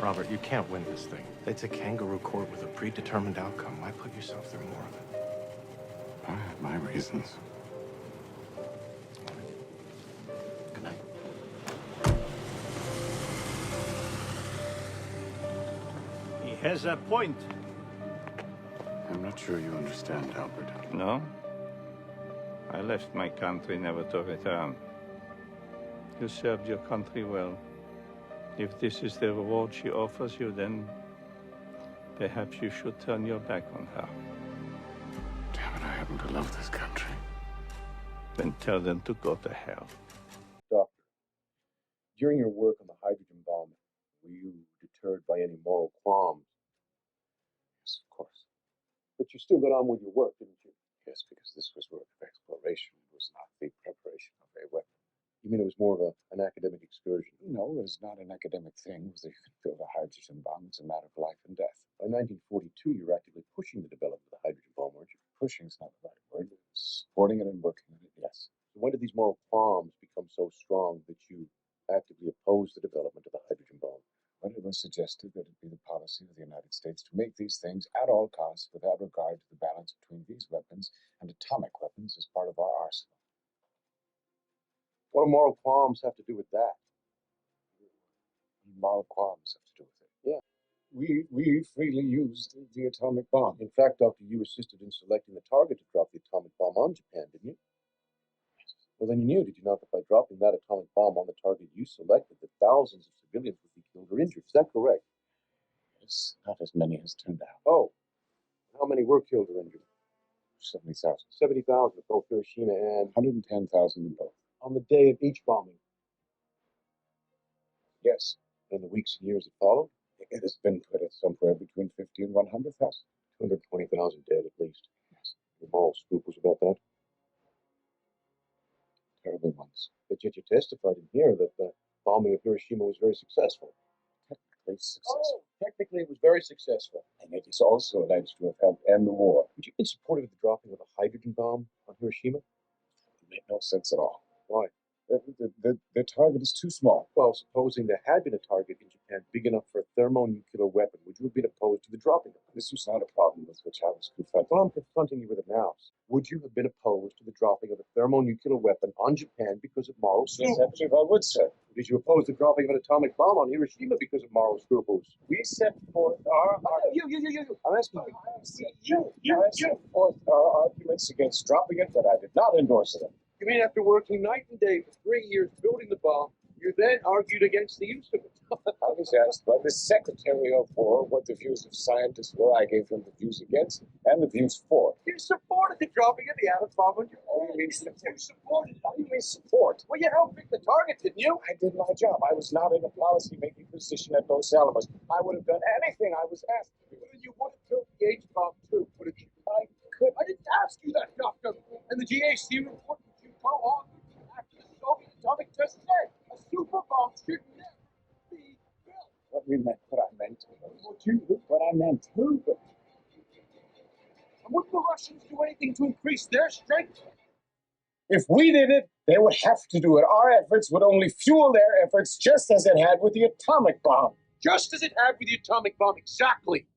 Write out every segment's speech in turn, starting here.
Robert, you can't win this thing. It's a kangaroo court with a predetermined outcome. Why put yourself through more of it? I have my reasons. Good night. He has a point. I'm not sure you understand, Albert. No? I left my country never to return. You served your country well. If this is the reward she offers you, then perhaps you should turn your back on her. Damn it, I happen to love this country. Then tell them to go to hell. Doctor, during your work on the hydrogen bomb, were you deterred by any moral qualms? Yes, of course. But you still got on with your work, didn't you? Yes, because this was work of exploration. It was not the preparation of a weapon. You mean it was more of an academic excursion? No, it is not an academic thing. Whether you can build a hydrogen bomb, it's a matter of life and death. By 1942, you were actively pushing the development of the hydrogen bomb, weren't you? Pushing is not the right word. Supporting it and working on it, yes. So when did these moral qualms become so strong that you actively opposed the development of the hydrogen bomb? When it was suggested that it be the policy of the United States to make these things at all costs without regard to the balance between these weapons and atomic weapons as part of our arsenal. What do moral qualms have to do with that? Moral qualms have to do with it. Yeah. We freely used the atomic bomb. In fact, Doctor, you assisted in selecting the target to drop the atomic bomb on Japan, didn't you? Well, then you knew, did you not, that by dropping that atomic bomb on the target you selected, that thousands of civilians would be killed or injured. Is that correct? Yes, not as many as turned out. Oh, how many were killed or injured? 70,000. 70,000 at both Hiroshima and 110,000 in both. on the day of each bombing. Yes. In the weeks and years that followed, It has been put at somewhere between 50 and 100,000. 220,000 dead at least. Yes. Your moral scruples about that? Terrible ones. But yet you testified in here that the bombing of Hiroshima was very successful. Technically successful. Technically it was very successful. And it is also alleged to have helped end the war. Would you have been supportive of the dropping of a hydrogen bomb on Hiroshima? It made no sense at all. Why? The target is too small. Well, supposing there had been a target in Japan big enough for a thermonuclear weapon, would you have been opposed to the dropping of it? This was not a problem with which I was confronted. Well, I'm confronting you with it now. Would you have been opposed to the dropping of a thermonuclear weapon on Japan because of moral scruples? Yes, actually, I would say. Did you oppose the dropping of an atomic bomb on Hiroshima because of moral scruples? We set forth our I'm asking you. I set forth our arguments against dropping it, but I did not endorse them. You mean after working night and day for 3 years building the bomb, you then argued against the use of it? I was asked by the Secretary of War what the views of scientists were. I gave him the views against and the views for. You supported the dropping of the atom bomb on Japan. What do you mean You supported it. How do you mean support? Well, you helped pick the target, didn't you? I did my job. I was not in a policy-making position at Los Alamos. I would have done anything I was asked to do. Well, you would have killed the H-bomb too, wouldn't you? I could. I didn't ask you that, Doctor. And the GAC report that you go on after the Soviet atomic test said a super bomb should never be built. What I meant. What I meant. Who? And wouldn't the Russians do anything to increase their strength? If we did it, they would have to do it. Our efforts would only fuel their efforts, just as it had with the atomic bomb. Just as it had with the atomic bomb, exactly.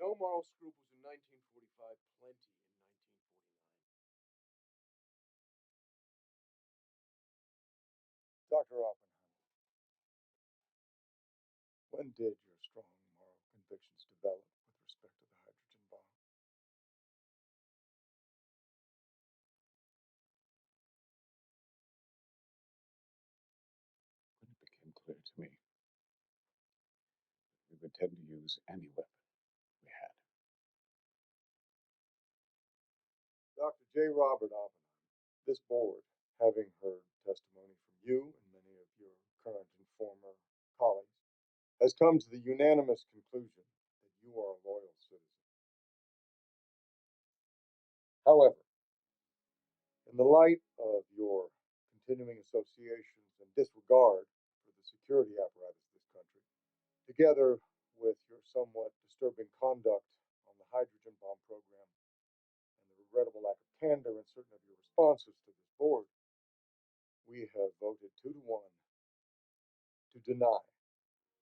No moral scruples in 1945, plenty in 1949. Dr. Oppenheimer, when did your strong moral convictions develop with respect to the hydrogen bomb? When it became clear to me we would tend to use any weapon we had. Dr. J. Robert Oppenheimer, this board, having heard testimony from you and many of your current and former colleagues, has come to the unanimous conclusion that you are a loyal citizen. However, in the light of your continuing associations and disregard for the security apparatus of this country, together with your somewhat disturbing conduct on the hydrogen bomb program and the regrettable lack of candor in certain of your responses to this board, we have voted 2-1 to to deny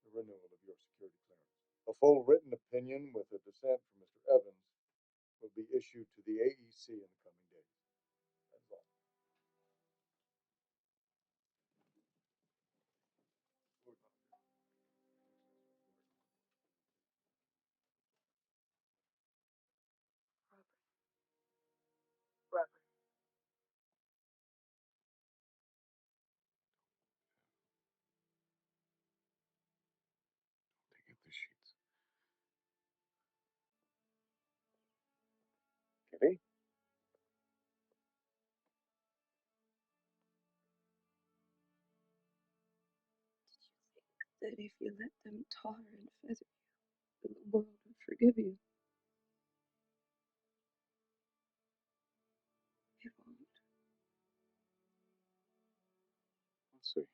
the renewal of your security clearance. A full written opinion with a dissent from Mr. Evans will be issued to the AEC in the coming days. That's all. Robert, Take out the sheets. TV? that if you let them tar and feather you, the world would forgive you. It won't. Let's see.